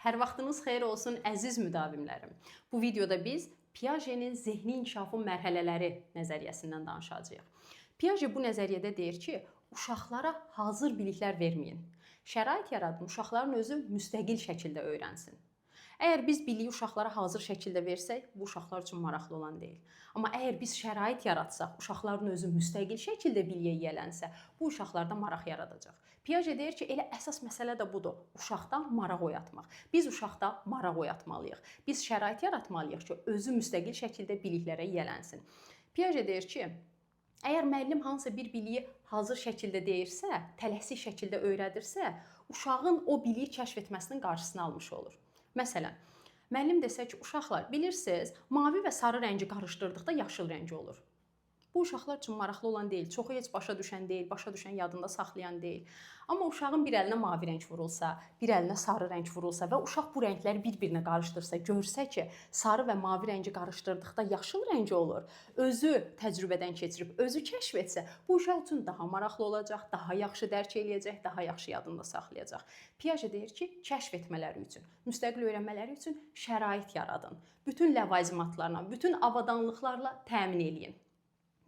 Hər vaxtınız xeyir olsun əziz müdavimlərim. Bu videoda biz Piaget'in zehni inkişafın mərhələləri nəzəriyyəsindən danışacağıq. Piaget bu nəzəriyyədə deyir ki, uşaqlara hazır biliklər verməyin. Şərait yaradın, uşaqların özü müstəqil şəkildə öyrənsin. Əgər biz biliyi uşaqlara hazır şəkildə versək, bu uşaqlar üçün maraqlı olan deyil. Amma əgər biz şərait yaratsaq, uşaqların özü müstəqil şəkildə biliyə yiyələnsə, bu uşaqlarda maraq yaradacaq. Piaget deyir ki, elə əsas məsələ də budur. Uşaqda maraq oyatmaq. Biz uşaqda maraq oyatmalıyıq. Biz şərait yaratmalıyıq ki, özü müstəqil şəkildə biliklərə yiyələnsin. Piaget deyir ki, əgər müəllim hansısa bir biliyi hazır şəkildə deyirsə, tələsik şəkildə öyrədirsə, uşağın o biliyi kəşf etməsinin qarşısını almış olur. Məsələn, müəllim desə ki, uşaqlar, bilirsiniz, mavi və sarı rəngi qarışdırdıqda yaşıl rəngi olur. Bu uşaqlar üçün maraqlı olan deyil, çoxu heç başa düşən deyil, başa düşən yadında saxlayan deyil. Amma uşağın bir əlinə mavi rəng vurulsa, bir əlinə sarı rəng vurulsa və uşaq bu rəngləri bir-birinə qarışdırsa, görsə ki, sarı və mavi rəngi qarışdırdıqda yaşıl rəngi olur, özü təcrübədən keçirib, özü kəşf etsə, bu uşaq üçün daha maraqlı olacaq, daha yaxşı dərk eləyəcək, daha yaxşı yadında saxlayacaq. Piaget deyir ki, kəşf etmələri üçün, müstəqil öyrənmələri üçün şərait yaradın. Bütün ləvazimatlarla, bütün avadanlıqlarla təmin eləyin.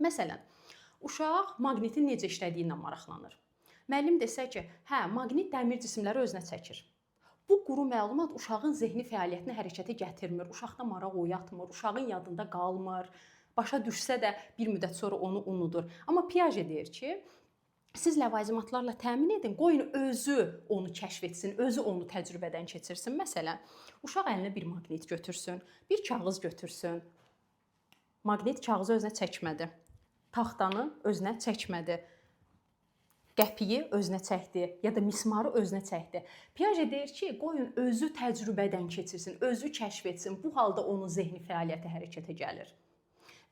Məsələn, uşaq maqnitin necə işlədiyindən maraqlanır. Müəllim desə ki, hə, maqnit dəmir cisimləri özünə çəkir. Bu quru məlumat uşağın zehni fəaliyyətini hərəkətə gətirmir, uşaqda maraq oyatmır, uşağın yadında qalmır, başa düşsə də bir müddət sonra onu unudur. Amma Piaget deyir ki, siz ləvazimatlarla təmin edin, qoyun özü onu kəşf etsin, özü onu təcrübədən keçirsin. Məsələn, uşaq əlinə bir maqnit götürsün, bir kağız götürsün. Maqnit kağızı özünə çəkmədi. Taxtanı özünə çəkmədi. Qəpiyi özünə çəkdi ya da mismarı özünə çəkdi. Piaget deyir ki, qoyun özü təcrübədən keçirsin, özü kəşf etsin. Bu halda onun zehni fəaliyyəti hərəkətə gəlir.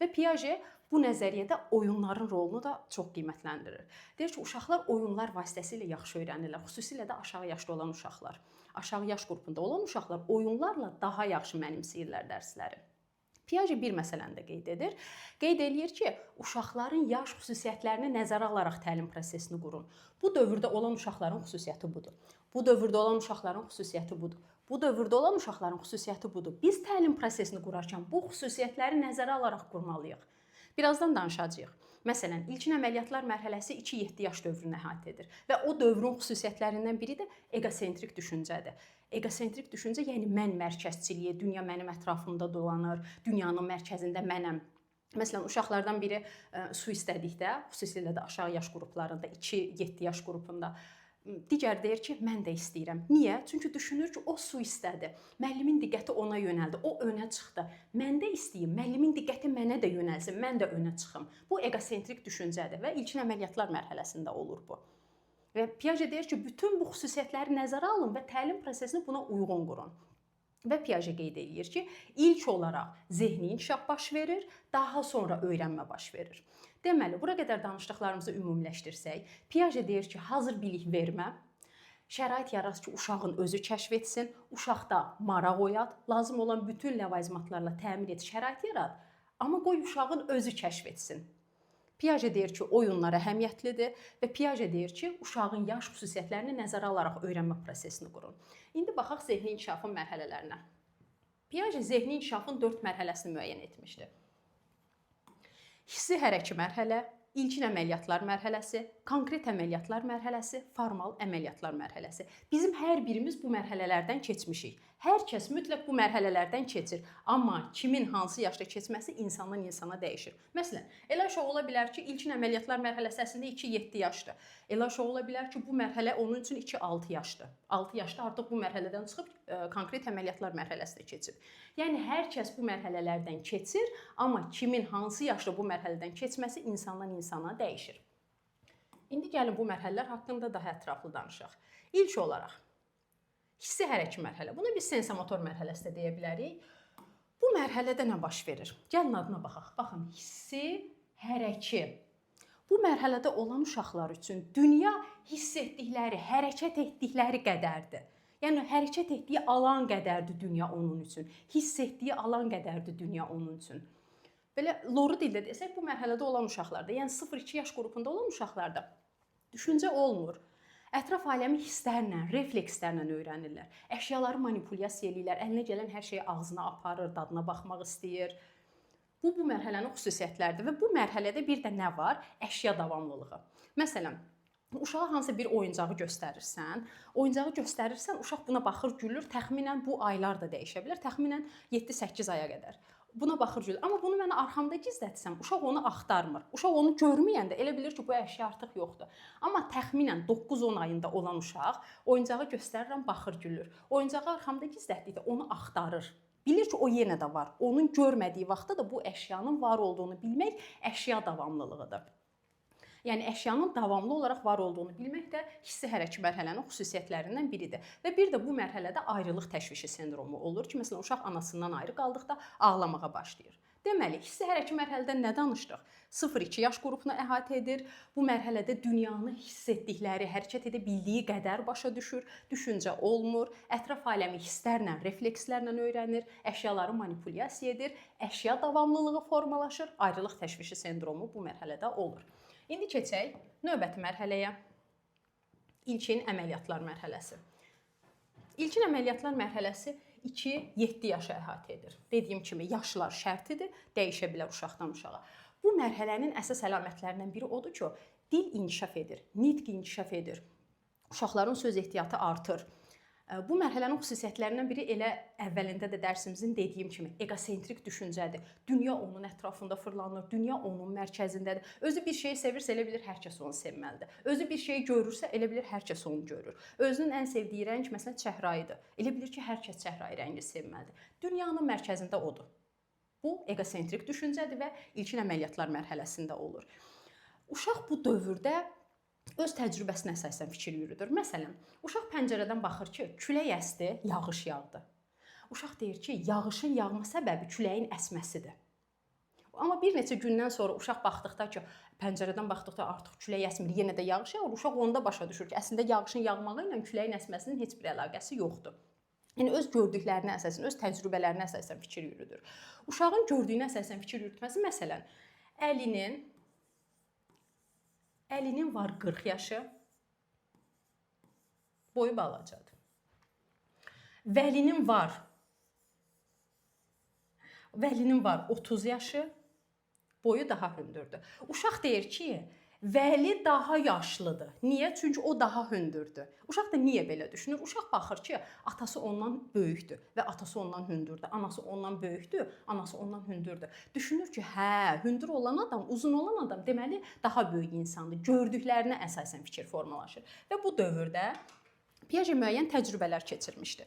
Və Piaget bu nəzəriyyədə oyunların rolunu da çox qiymətləndirir. Deyir ki, uşaqlar oyunlar vasitəsilə yaxşı öyrənirlər, xüsusilə də aşağı yaşda olan uşaqlar. Aşağı yaş qrupunda olan uşaqlar oyunlarla daha yaxşı mənimsəyirlər dərsləri. Piaget bir məsələni də qeyd edir. Qeyd eləyir ki, uşaqların yaş xüsusiyyətlərini nəzərə alaraq təlim prosesini qurun. Bu dövrdə olan uşaqların xüsusiyyəti budur. Bu dövrdə olan uşaqların xüsusiyyəti budur. Bu dövrdə olan uşaqların xüsusiyyəti budur. Biz təlim prosesini qurarkən bu xüsusiyyətləri nəzərə alaraq qurmalıyıq. Birazdan danışacağıq. Məsələn, ilkin əməliyyatlar mərhələsi 2-7 yaş dövrünü əhatə edir və o dövrün xüsusiyyətlərindən biri də egosentrik düşüncədir. Egosentrik düşüncə, yəni mən mərkəzçiliyi, dünya mənim ətrafımda dolanır, dünyanın mərkəzində mənəm. Məsələn, uşaqlardan biri su istədikdə, xüsusilə də aşağı yaş qruplarında, 2-7 yaş qrupunda, digər deyir ki, mən də istəyirəm. Niyə? Çünki düşünür ki, o su istədi. Müəllimin diqqəti ona yönəldi. O önə çıxdı. Mən də istəyim. Müəllimin diqqəti mənə də yönəlsin. Mən də önə çıxım. Bu egosentrik düşüncədir və ilkin əməliyyatlar mərhələsində olur bu. Və Piaget deyir ki, bütün bu xüsusiyyətləri nəzərə alın və təlim prosesini buna uyğun qurun. Və Piaget qeyd edir ki, ilk olaraq zehni inkişaf baş verir, daha sonra öyrənmə baş verir. Deməli, bura qədər danışdıqlarımızı ümumiləşdirsək, Piaget deyir ki, hazır bilik vermə, şərait yarat ki, uşağın özü kəşf etsin, uşaqda maraq oyat, lazım olan bütün ləvazimatlarla təmin et, şərait yarat, amma qoy uşağın özü kəşf etsin. Piaget deyir ki, oyunlar əhəmiyyətlidir və Piaget deyir ki, uşağın yaş xüsusiyyətlərini nəzərə alaraq öyrənmə prosesini qurun. İndi baxaq zehni inkişafın mərhələlərinə. Piaget zehni inkişafın 4 mərhələsini müəyyən etmişdir. Hissi hərəki mərhələ, ilkin əməliyyatlar mərhələsi, konkret əməliyyatlar mərhələsi, formal əməliyyatlar mərhələsi. Bizim hər birimiz bu mərhələlərdən keçmişik. Hər kəs mütləq bu mərhələlərdən keçir. Amma kimin hansı yaşda keçməsi insandan insana dəyişir. Məsələn, elə uşaq ola bilər ki, ilkin əməliyyatlar mərhələsi əslində 2-7 yaşdır. Elə uşaq ola bilər ki, bu mərhələ onun üçün 2-6 yaşdır. 6 yaşda artıq bu mərhələdən çıxıb konkret əməliyyatlar mərhələsinə keçib. Yəni hər kəs bu mərhələlərdən keçir, amma kimin hansı yaşda bu mərhələdən keçməsi insandan insana dəyişir. İndi gəlin bu mərhələlər haqqında daha ətraflı danışaq. İlk olaraq hissi hərəki mərhələ. Buna biz sensomotor mərhələsi də deyə bilərik. Bu mərhələdə nə baş verir? Gəlin adına baxaq. Baxın, hissi hərəki. Bu mərhələdə olan uşaqlar üçün dünya hiss etdikləri, hərəkət etdikləri qədərdir. Yəni, hərəkət etdiyi alan qədərdir dünya onun üçün. Hiss etdiyi alan qədərdir dünya onun üçün. Belə loru dildə desək, bu mərhələdə olan uşaqlarda, yəni 0-2 yaş qrupunda olan uşaqlarda düşüncə olmur. Ətraf aləmi hisslərlə, reflekslərlə öyrənirlər. Əşyaları manipulyasiya edirlər, əlinə gələn hər şeyi ağzına aparır, dadına baxmaq istəyir. Bu mərhələnin xüsusiyyətləridir və bu mərhələdə bir də nə var? Əşya davamlılığı. Məsələn, uşağa hansısa bir oyuncağı göstərirsən, uşaq buna baxır, gülür. Təxminən bu aylar da dəyişə bilər. Təxminən 7-8 aya qədər. Buna baxır, gülür. Amma bunu mən arxamda gizlətsəm, uşaq onu axtarmır. Uşaq onu görməyəndə elə bilir ki, bu əşya artıq yoxdur. Amma təxminən 9-10 ayında olan uşaq oyuncağı göstərirəm, baxır, gülür. Oyuncağı arxamda gizlətdikdə onu axtarır. Bilir ki, o yenə də var. Onun görmədiyi vaxtda da bu əşyanın var olduğunu bilmək əşya davamlılığıdır. Yəni əşyanın davamlı olaraq var olduğunu bilmək də hissi hərəki mərhələnin xüsusiyyətlərindən biridir. Və bir də bu mərhələdə ayrılıq təşvişi sindromu olur ki, məsələn, uşaq anasından ayrı qaldıqda ağlamağa başlayır. Deməli, hissi hərəki mərhələdən nə danışdıq? 0-2 yaş qrupunu əhatə edir. Bu mərhələdə dünyanı hiss etdikləri, hərəkət edə bildiyi qədər başa düşür, düşüncə olmur, ətraf aləmi hisslərlə, reflekslərlə öyrənir, əşyaları manipulyasiya edir, əşya davamlılığı formalaşır, ayrılıq təşvişi sindromu bu mərhələdə olur. İndi keçək növbəti mərhələyə. İlkin əməliyyatlar mərhələsi. İlkin əməliyyatlar mərhələsi 2-7 yaşa əhatə edir. Dediyim kimi, yaşlar şərtidir, dəyişə bilər uşaqdan uşağa. Bu mərhələnin əsas əlamətlərindən biri odur ki, dil inkişaf edir, nitq inkişaf edir, uşaqların söz ehtiyatı artır. Bu mərhələnin xüsusiyyətlərindən biri elə əvvəlində də dərsimizin dediyim kimi egosentrik düşüncədir. Dünya onun ətrafında fırlanır, dünya onun mərkəzindədir. Özü bir şeyi sevirsə, elə bilir hər kəs onu sevməlidir. Özü bir şeyi görürsə, elə bilir hər kəs onu görür. Özünün ən sevdiyi rəng məsələn çəhrayıdır. Elə bilir ki, hər kəs çəhrayı rəngi sevməlidir. Dünyanın mərkəzində odur. Bu egosentrik düşüncədir və ilkin əməliyyatlar mərhələsində olur. Uşaq bu dövrdə öz təcrübəsinə əsasən fikir yürüdür. Məsələn, uşaq pəncərədən baxır ki, külək əsdi, yağış yağdı. Uşaq deyir ki, yağışın yağma səbəbi küləyin əsməsidir. Amma bir neçə gündən sonra uşaq baxdıqda ki, pəncərədən baxdıqda artıq külək əsmir, yenə də yağış yağır, uşaq onda başa düşür ki, əslində yağışın yağmağı ilə küləyin əsməsinin heç bir əlaqəsi yoxdur. Yəni öz gördüklərinə əsasən, öz təcrübələrinə əsasən fikir yürüdür. Uşağın gördüyünə əsasən fikir yürütməsi, məsələn, əlinin var 40 yaşı, boyu balacadır. Vəlinin var 30 yaşı, boyu daha hündürdür. Uşaq deyir ki, Vəli daha yaşlıdır. Niyə? Çünki o daha hündürdür. Uşaq da niyə belə düşünür? Uşaq baxır ki, atası ondan böyükdür və atası ondan hündürdür. Anası ondan böyükdür, anası ondan hündürdür. Düşünür ki, hə, hündür olan adam, uzun olan adam deməli daha böyük insandır. Gördüklərinə əsasən fikir formalaşır. Və bu dövrdə Piaget müəyyən təcrübələr keçirmişdi.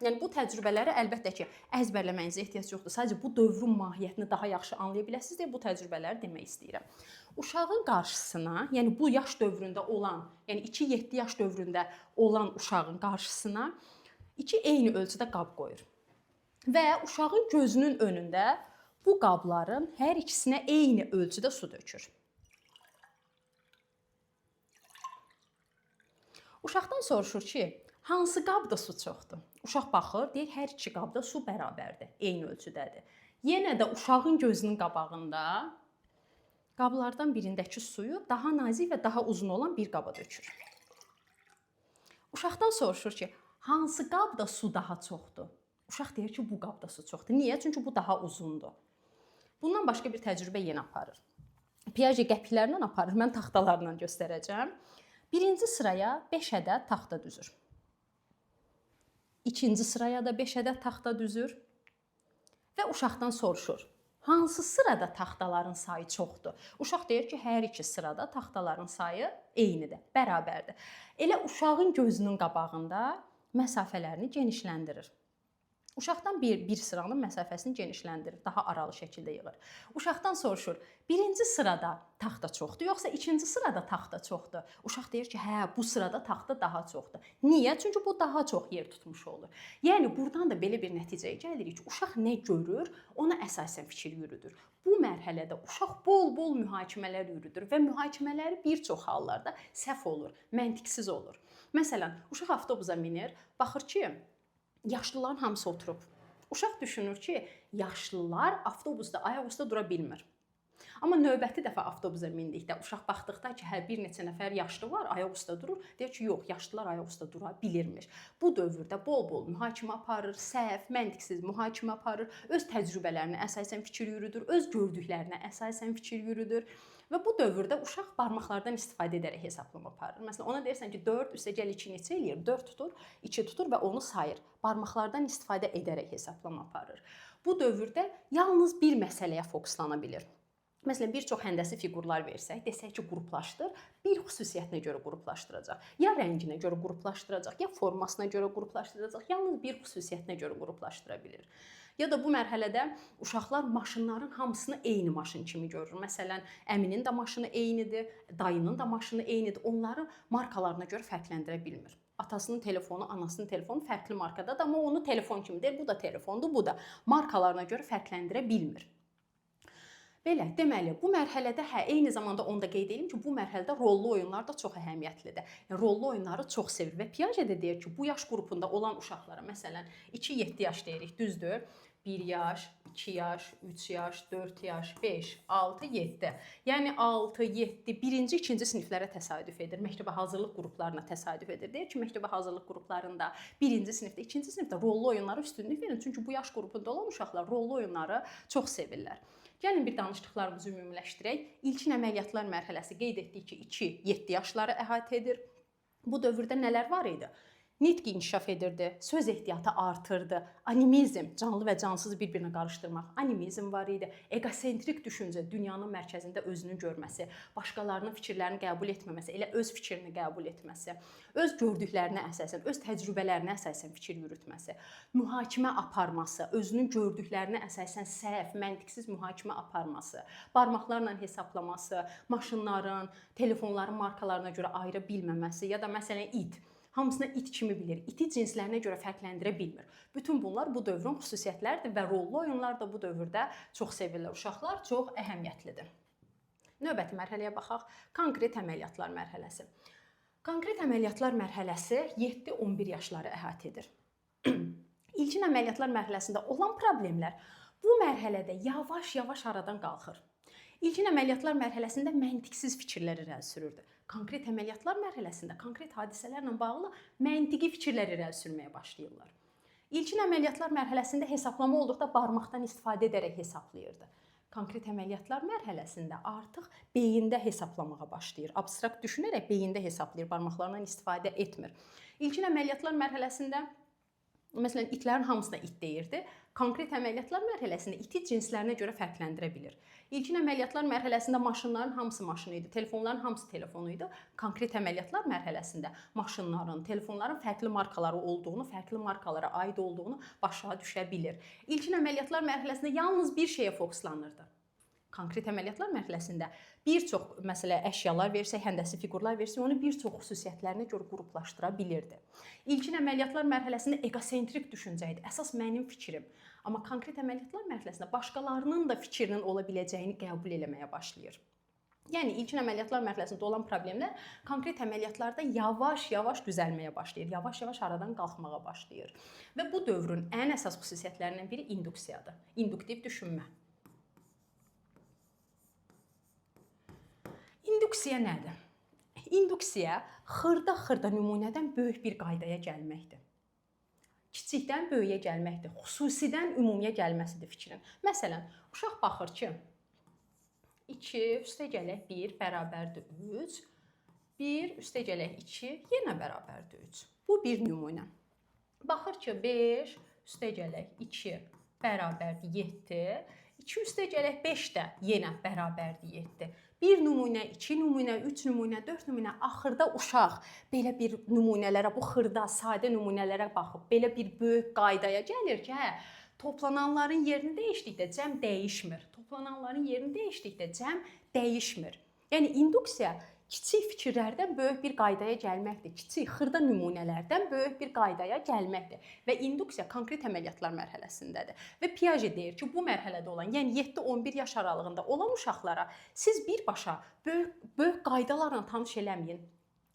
Yəni bu təcrübələri əlbəttə ki, əzbərləməyinizə ehtiyac yoxdur. Sadəcə bu dövrün mahiyyətini daha yaxşı anlaya biləsiniz deyə bu təcrübələri demək istəyirəm. Uşağın qarşısına, yəni bu yaş dövründə olan, yəni 2-7 yaş dövründə olan uşağın qarşısına 2 eyni ölçüdə qab qoyur. Və uşağın gözünün önündə bu qabların hər ikisinə eyni ölçüdə su dökür. Uşaqdan soruşur ki, hansı qabda su çoxdur? Uşaq baxır, deyir, hər iki qabda su bərabərdir, eyni ölçüdədir. Yenə də uşağın gözünün qabağında qablardan birindəki suyu daha nazik və daha uzun olan bir qaba dökür. Uşaqdan soruşur ki, hansı qabda su daha çoxdur? Uşaq deyir ki, bu qabda su çoxdur. Niyə? Çünki bu daha uzundur. Bundan başqa bir təcrübə yenə aparır. Piaget qəpiklərlə aparır, mən taxtalarla göstərəcəm. Birinci sıraya 5 ədəd taxta düzür. İkinci sıraya da 5 ədəd taxta düzür və uşaqdan soruşur, hansı sırada taxtaların sayı çoxdur? Uşaq deyir ki, hər iki sırada taxtaların sayı eynidir, bərabərdir. Elə uşağın gözünün qabağında məsafələrini genişləndirir. Uşaqdan bir sıranın məsafəsini genişləndirir, daha aralı şəkildə yığır. Uşaqdan soruşur, birinci sırada taxta çoxdur, yoxsa ikinci sırada taxta çoxdur? Uşaq deyir ki, hə, bu sırada taxta daha çoxdur. Niyə? Çünki bu daha çox yer tutmuş olur. Yəni, buradan da belə bir nəticəyə gəlirik ki, uşaq nə görür, ona əsasən fikir yürüdür. Bu mərhələdə uşaq bol-bol mühakimələr yürüdür və mühakimələri bir çox hallarda səhv olur, məntiqsiz olur. Məsələn, uşaq avtobusa minir, baxır ki, yaşlıların hamısı oturub. Uşaq düşünür ki, yaşlılar avtobusda, ayaq üstə dura bilmir. Amma növbəti dəfə avtobusa mindikdə uşaq baxdıqda ki, hə bir neçə nəfər yaşlı var, ayaq üstə durur, deyir ki, yox, yaşlılar ayaq üstə dura bilirmiş. Bu dövrdə bol-bol mühakimə aparır, səhv, məntiqsiz mühakimə aparır, öz təcrübələrinə əsasən fikir yürüdür, öz gördüklərinə əsasən fikir yürüdür. Və bu dövrdə uşaq barmaqlardan istifadə edərək hesablama aparır. Məsələn, ona deyirsən ki, 4 + 2 neçə eləyir? 4 tutur, 2 tutur və onu sayır. Barmaqlardan istifadə edərək hesablama aparır. Bu dövrdə yalnız bir məsələyə fokuslana bilir. Məsələn, bir çox həndəsi fiqurlar versək, desək ki, qruplaşdır, bir xüsusiyyətinə görə qruplaşdıracaq. Ya rənginə görə qruplaşdıracaq, ya formasına görə qruplaşdıracaq, yalnız bir xüsusiyyətinə görə qruplaşdıra bilir. Ya da bu mərhələdə uşaqlar maşınların hamısını eyni maşın kimi görür. Məsələn, əminin də maşını eynidir, dayının da maşını eynidir. Onları markalarına görə fərqləndirə bilmir. Atasının telefonu, anasının telefonu fərqli markadadır, amma onu telefon kimi deyir, bu da telefondur, bu da. Markalarına görə fərqləndirə bilmir. Belə, deməli, bu mərhələdə eyni zamanda onu da qeyd edim ki, bu mərhələdə rollu oyunlar da çox əhəmiyyətlidir. Yəni, rollu oyunları çox sevir və Piaget də deyir ki, bu yaş qrupunda olan uşaqlara, məsələn, 2-7 yaş deyirik, düzdür? 1 yaş, 2 yaş, 3 yaş, 4 yaş, 5, 6, 7. Yəni 6, 7, 1-ci, 2-ci siniflərə təsadüf edir. Məktəbə hazırlıq qruplarına təsadüf edir. Deyir ki, məktəbə hazırlıq qruplarında 1-ci sinifdə, 2-ci sinifdə rollu oyunlara üstünlük verin. Çünki bu yaş qrupunda olan uşaqlar rollu oyunları çox sevirlər. Gəlin bir danışdıqlarımızı ümumiləşdirək. İlkin əməliyyatlar mərhələsi qeyd etdik ki, 2-7 yaşları əhatə edir. Bu dövrdə nələr var idi? Nitq inkişaf edirdi, söz ehtiyatı artırdı, animizm, canlı və cansız bir-birinə qarışdırmaq, animizm var idi, egosentrik düşüncə, dünyanın mərkəzində özünü görməsi, başqalarının fikirlərini qəbul etməməsi, elə öz fikrini qəbul etməsi, öz gördüklərinə əsasən, öz təcrübələrinə əsasən fikir yürütməsi, mühakimə aparması, özünün gördüklərinə əsasən səhv, məntiqsiz mühakimə aparması, barmaqlarla hesaplaması, maşınların, telefonların markalarına görə ayıra bilməməsi ya da məsələn it. Hamısını it kimi bilir, iti cinslərinə görə fərqləndirə bilmir. Bütün bunlar bu dövrün xüsusiyyətləridir və rollu oyunlar da bu dövrdə çox sevirlər. Uşaqlar çox əhəmiyyətlidir. Növbəti mərhələyə baxaq. Konkret əməliyyatlar mərhələsi. Konkret əməliyyatlar mərhələsi 7-11 yaşları əhatə edir. İlkin əməliyyatlar mərhələsində olan problemlər bu mərhələdə yavaş-yavaş aradan qalxır. İlkin əməliyyatlar mərhələsində məntiqsiz fikirlər irəli sürürdü. Konkret əməliyyatlar mərhələsində konkret hadisələrlə bağlı məntiqi fikirlər irəli sürməyə başlayırlar. İlkin əməliyyatlar mərhələsində hesablama olduqda barmaqdan istifadə edərək hesablayırdı. Konkret əməliyyatlar mərhələsində artıq beyində hesablamağa başlayır. Abstrakt düşünərək beyində hesablayır, barmaqlarından istifadə etmir. İlkin əməliyyatlar mərhələsində məsələn, itlərin hamısına it deyirdi. Konkret əməliyyatlar mərhələsində iti cinslərinə görə fərqləndirə bilir. İlkin əməliyyatlar mərhələsində maşınların hamısı maşını idi, telefonların hamısı telefonu idi. Konkret əməliyyatlar mərhələsində maşınların, telefonların fərqli markaları olduğunu, fərqli markalara aid olduğunu başa düşə bilir. İlkin əməliyyatlar mərhələsində yalnız bir şeyə fokuslanırdı. Konkret əməliyyatlar mərhələsində bir çox əşyalar versək, həndəsi fiqurlar versək, onu bir çox xüsusiyyətlərinə görə qruplaşdıra bilirdi. İlkin əməliyyatlar mərhələsində egosentrik düşüncə idi, əsas mənim fikrim. Amma konkret əməliyyatlar mərhələsində başqalarının da fikrinin ola biləcəyini qəbul etməyə başlayır. Yəni, ilkin əməliyyatlar mərhələsində olan problemlər konkret əməliyyatlarda yavaş-yavaş düzəlməyə başlayır, yavaş-yavaş aradan qalxmağa başlayır. Və bu dövrün ən əsas xüsusiyyətlərindən biri induksiyadır, induktiv düşünmə. İnduksiya nədir? İnduksiya xırda-xırda nümunədən böyük bir qaydaya gəlməkdir. Kiçikdən böyüyə gəlməkdir, xüsusidən ümumiyə gəlməsidir fikrin. Məsələn, uşaq baxır ki, 2 üstəgələk 1 bərabərdir 3, 1 üstəgələk 2 yenə bərabərdir 3. Bu bir nümunə. Baxır ki, 5 üstəgələk 2 bərabərdir 7, 2 üstəgələk 5 də yenə bərabərdir 7. 1 nümunə, 2 nümunə, 3 nümunə, 4 nümunə, axırda uşaq belə bir nümunələrə, bu xırda, sadə nümunələrə baxıb, belə bir böyük qaydaya gəlir ki, toplananların yerini dəyişdikdə cəm dəyişmir. Toplananların yerini dəyişdikdə cəm dəyişmir. Yəni, induksiya kiçik fikirlərdən böyük bir qaydaya gəlməkdir. Kiçik, xırda nümunələrdən böyük bir qaydaya gəlməkdir. Və induksiya konkret əməliyyatlar mərhələsindədir. Və Piaget deyir ki, bu mərhələdə olan, yəni 7-11 yaş aralığında olan uşaqlara siz birbaşa böyük qaydalarla tanış eləməyin.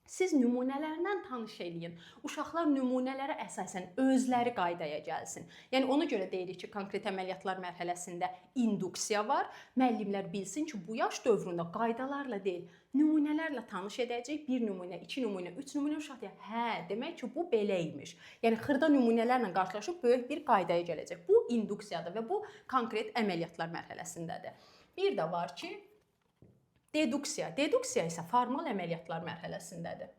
Siz nümunələrlə tanış eləyin. Uşaqlar nümunələrə əsasən özləri qaydaya gəlsin. Yəni ona görə deyirik ki, konkret əməliyyatlar mərhələsində induksiya var. Müəllimlər bilsin ki, bu yaş dövründə qaydalarla deyil, nümunələrlə tanış edəcək. 1 nümunə, 2 nümunə, 3 nümunə uşaq deyir, hə, demək ki, bu belə imiş. Yəni xırda nümunələrlə qarşılaşıb böyük bir qaydaya gələcək. Bu induksiyadır və bu konkret əməliyyatlar mərhələsindədir. Bir də var ki, deduksiya. Deduksiya isə formal əməliyyatlar mərhələsindədir.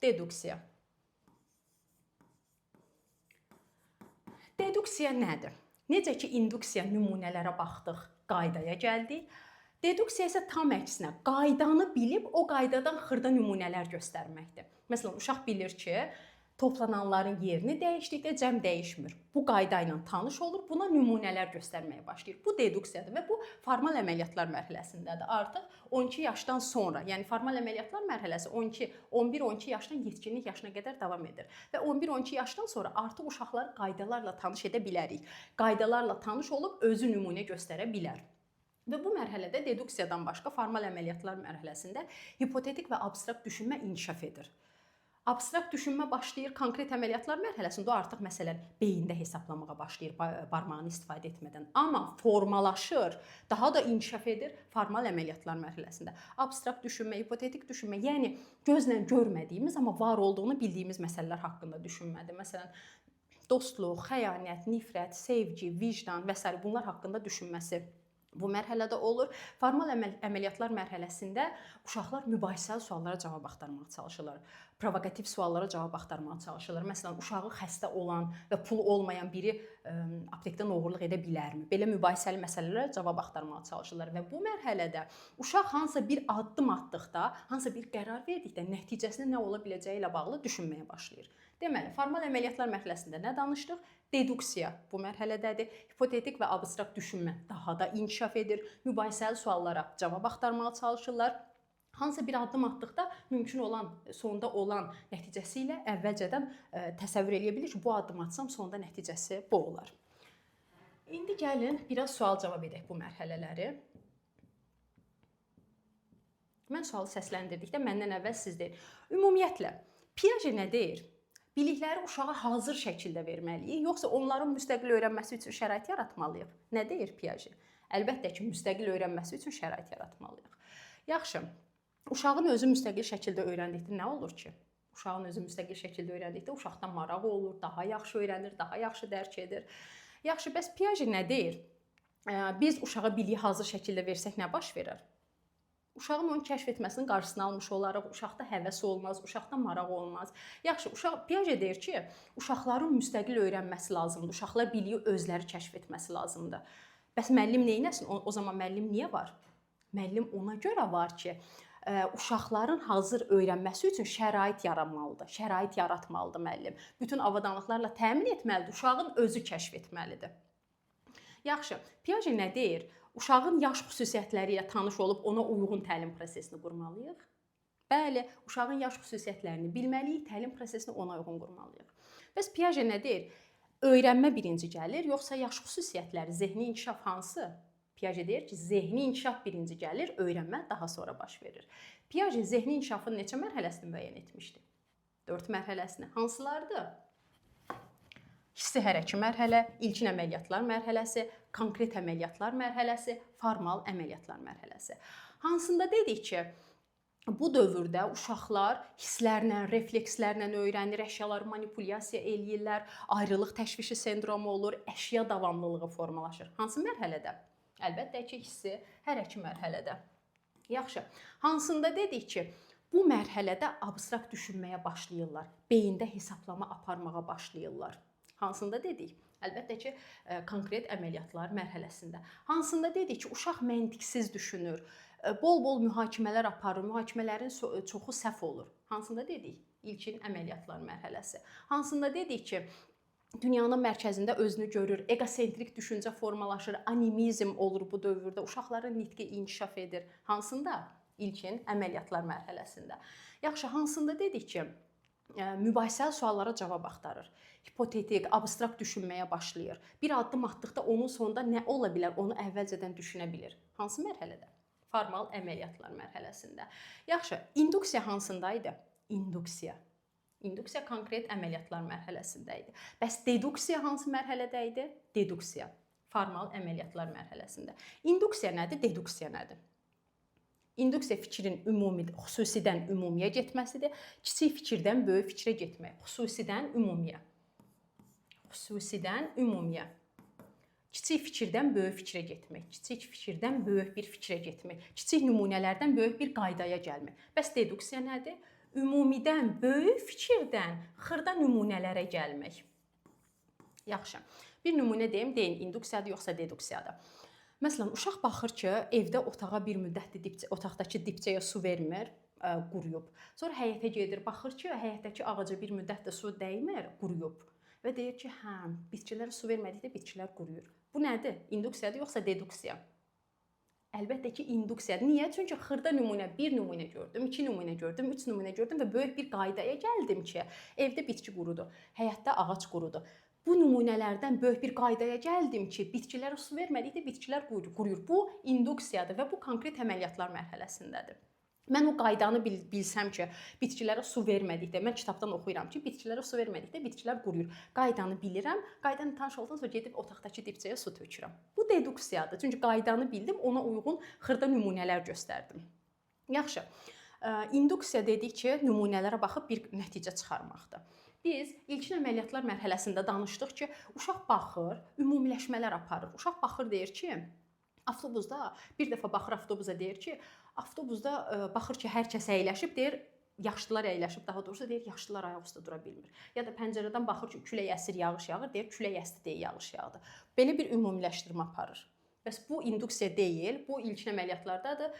Deduksiya. Deduksiya nədir? Necə ki, induksiya nümunələrə baxdıq, qaydaya gəldik. Deduksiya isə tam əksinə, qaydanı bilib o qaydadan xırda nümunələr göstərməkdir. Məsələn, uşaq bilir ki, toplananların yerini dəyişdikdə cəm dəyişmir. Bu qayda ilə tanış olur, buna nümunələr göstərməyə başlayır. Bu deduksiyadır və bu formal əməliyyatlar mərhələsindədir. Artıq 12 yaşdan sonra, yəni formal əməliyyatlar mərhələsi 11-12 yaşdan yetkinlik yaşına qədər davam edir. Və 11-12 yaşdan sonra artıq uşaqlar qaydalarla tanış edə bilərik. Qaydalarla tanış olub özü nümunə göstərə bilər. Və bu mərhələdə deduksiyadan başqa formal əməliyyatlar mərhələsində hipotetik və abstrakt düşünmə inkişaf edir. Abstrakt düşünmə başlayır konkret əməliyyatlar mərhələsində, o artıq məsələn beyində hesablamağa başlayır barmağını istifadə etmədən. Amma formalaşır, daha da inkişaf edir formal əməliyyatlar mərhələsində. Abstrakt düşünmə, hipotetik düşünmə, yəni gözlə görmədiyimiz, amma var olduğunu bildiyimiz məsələlər haqqında düşünmədir. Məsələn, dostluq, xəyanət, nifrət, sevgi, vicdan və s. bunlar haqqında düşünməsi bu mərhələdə olur. Formal əməliyyatlar mərhələsində uşaqlar mübahisəli suallara cavab axtarmağa çalışırlar. Provokativ suallara cavab axtarmağa çalışırlar. Məsələn, uşağı xəstə olan və pulu olmayan biri aptekdən oğurluq edə bilərmi? Belə mübahisəli məsələlərə cavab axtarmağa çalışırlar və bu mərhələdə uşaq hansısa bir addım atdıqda, hansısa bir qərar verdikdə nəticəsində nə ola biləcəyi ilə bağlı düşünməyə başlayır. Deməli, formal əməliyyatlar mərhələsində nə danışdıq? Deduksiya bu mərhələdədir. Hipotetik və abstrakt düşünmə daha da inkişaf edir. Mübahisəli suallara cavab axtarmağa çalışırlar. Hansısa bir addım atdıqda mümkün olan, sonda olan nəticəsi ilə əvvəlcədən təsəvvür edə bilir ki, bu addım atsam sonda nəticəsi bu olar. İndi gəlin biraz sual-cavab edək bu mərhələləri. Mən sualı səsləndirdikdə məndən əvvəl siz deyin. Ümumiyyətlə, Piaget nə deyir? Bilikləri uşağa hazır şəkildə verməliyik, yoxsa onların müstəqil öyrənməsi üçün şərait yaratmalıyıq? Nə deyir Piaget? Əlbəttə ki, müstəqil öyrənməsi üçün şərait yaratmalıyıq. Yaxşı, uşağın özü müstəqil şəkildə öyrəndikdə nə olur ki? Uşağın özü müstəqil şəkildə öyrəndikdə uşaqdan marağı olur, daha yaxşı öyrənir, daha yaxşı dərk edir. Yaxşı, bəs Piaget nə deyir? Biz uşağa biliyi hazır şəkildə versək nə baş verər? Uşağın onu kəşf etməsinin qarşısını almış olaraq, uşaqda həvəs olmaz, uşaqda maraq olmaz. Yaxşı, Piaget deyir ki, uşaqların müstəqil öyrənməsi lazımdır, uşaqlar biliyi özləri kəşf etməsi lazımdır. Bəs müəllim neynəsin? O zaman müəllim niyə var? Müəllim ona görə var ki, uşaqların hazır öyrənməsi üçün şərait yaratmalıdır. Şərait yaratmalıdır müəllim. Bütün avadanlıqlarla təmin etməlidir, uşağın özü kəşf etməlidir. Yaxşı, Piaget nə deyir? Uşağın yaş xüsusiyyətləri ilə tanış olub ona uyğun təlim prosesini qurmalıyıq. Bəli, uşağın yaş xüsusiyyətlərini bilməliyik, təlim prosesini ona uyğun qurmalıyıq. Bəs Piaget nə deyir? Öyrənmə birinci gəlir, yoxsa yaş xüsusiyyətləri, zehni inkişaf hansı? Piaget deyir ki, zehni inkişaf birinci gəlir, öyrənmə daha sonra baş verir. Piaget zehni inkişafın neçə mərhələsini müəyyən etmişdi? 4 mərhələsini. Hansılardır? Hissi hərəki mərhələ, ilkin əməliyyatlar mərhələsi, konkret əməliyyatlar mərhələsi, formal əməliyyatlar mərhələsi. Hansında dedik ki, bu dövrdə uşaqlar hisslərlə, reflekslərlə öyrənir, əşyaları manipulyasiya eləyirlər, ayrılıq təşvişi sendromu olur, əşya davamlılığı formalaşır. Hansı mərhələdə? Əlbəttə ki, hissi hərəki mərhələdə. Yaxşı, hansında dedik ki, bu mərhələdə abstrakt düşünməyə başlayırlar, beyində hesablama aparmağa başlayırlar. Hansında dedik? Əlbəttə ki, konkret əməliyyatlar mərhələsində. Hansında dedik ki, uşaq məntiqsiz düşünür, bol-bol mühakimələr aparır, mühakimələrin çoxu səhv olur. Hansında dedik? İlkin əməliyyatlar mərhələsi. Hansında dedik ki, dünyanın mərkəzində özünü görür, egosentrik düşüncə formalaşır, animizm olur bu dövrdə, uşaqların nitqi inkişaf edir. Hansında? İlkin əməliyyatlar mərhələsində. Yaxşı, hansında dedik ki, mübahisəli suallara cavab axtarır. Hipotetik, abstrakt düşünməyə başlayır. Bir addım atdıqda onun sonunda nə ola bilər, onu əvvəlcədən düşünə bilir. Hansı mərhələdə? Formal əməliyyatlar mərhələsində. Yaxşı, induksiya hansındaydı? induksiya. İnduksiya konkret əməliyyatlar mərhələsində idi. Bəs deduksiya hansı mərhələdə idi? Deduksiya formal əməliyyatlar mərhələsində. İnduksiya nədir? Deduksiya nədir? İnduksiya fikrin xüsusidən ümumiyə getməsidir. Kiçik fikirdən böyük fikrə getmək. Xüsusidən ümumiyə. Xüsusidən ümumiyə. Kiçik fikirdən böyük fikrə getmək. Kiçik fikirdən böyük bir fikrə getmək. Kiçik nümunələrdən böyük bir qaydaya gəlmək. Bəs deduksiya nədir? Ümumidən, böyük fikirdən xırda nümunələrə gəlmək. Yaxşı. Bir nümunə deyim, deyin induksiyadır yoxsa deduksiyadır. Məsələn, uşaq baxır ki, evdə otağa bir müddətdir otaqdakı dibçəyə su vermir, quruyub. Sonra həyətə gedir, baxır ki, həyətdəki ağaca bir müddətdə su dəymir, quruyub. Və deyir ki, hə, bitkilərə su vermədikdə bitkilər quruyur. Bu nədir? İnduksiyadır yoxsa deduksiya? Əlbəttə ki, induksiyadır. Niyə? Çünki xırda nümunə, bir nümunə gördüm, 2 nümunə gördüm, 3 nümunə gördüm və böyük bir qaydaya gəldim ki, evdə bitki qurudu, həyətdə ağac qurudu. Bu nümunələrdən böyük bir qaydaya gəldim ki, bitkilərə su vermədikdə bitkilər quruyur. Bu induksiyadır və bu konkret əməliyyatlar mərhələsindədir. Mən o qaydanı bilsəm ki, bitkilərə su vermədikdə, mən kitabdan oxuyuram ki, bitkilərə su vermədikdə bitkilər quruyur. Qaydanı bilirəm, qaydanı tanış olduqdan sonra gedib otaqdakı dibçəyə su tökürəm. Bu deduksiyadır. Çünki qaydanı bildim, ona uyğun xırda nümunələr göstərdim. Yaxşı. İnduksiya dedikcə nümunələrə baxıb bir nəticə çıxarmaqdır. Biz ilkin əməliyyatlar mərhələsində danışdıq ki, uşaq baxır, ümumiləşmələr aparır. Uşaq baxır, deyir ki, avtobusda bir dəfə baxır avtobusa, deyir ki, avtobusda baxır ki, hər kəs əyləşib, deyir, yaşlılar əyləşib, daha doğrusu deyir, yaşlılar ayaq üstə dura bilmir. Ya da pəncərədən baxır ki, külək əsir, yağış yağır, deyir, külək əsdi deyə yağış yağdı. Belə bir ümumiləşdirmə aparır. Bəs bu induksiya deyil, bu ilkin əməliyyatlardadır,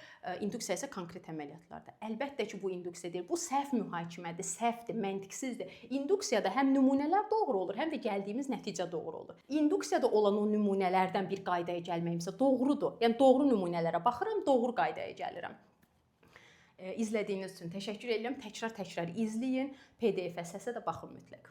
induksiya isə konkret əməliyyatlardır. Əlbəttə ki, bu induksiya deyil, bu səhv mühakimədir, səhvdir, məntiqsizdir. İnduksiyada həm nümunələr doğru olur, həm də gəldiyimiz nəticə doğru olur. İnduksiyada olan o nümunələrdən bir qaydaya gəlməyimsə doğrudur. Yəni, doğru nümunələrə baxıram, doğru qaydaya gəlirəm. İzlədiyiniz üçün təşəkkür edirəm. Təkrar izləyin. PDF-ə, səsə də baxın mütləq.